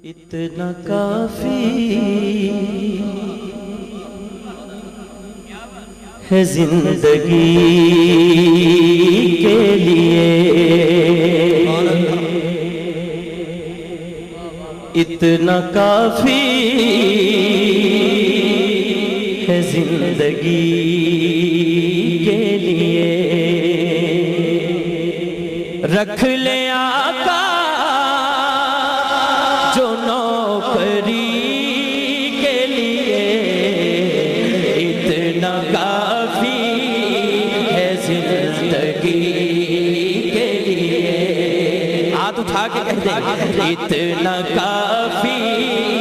اتنا کافی ہے زندگی کے لیے، اتنا کافی ہے زندگی کے لیے، رکھ لے آقا جو نوکری کے لیے، اتنا کافی ہے زندگی کے لیے۔ ہاتھ اٹھا کے کہتے ہیں اتنا کافی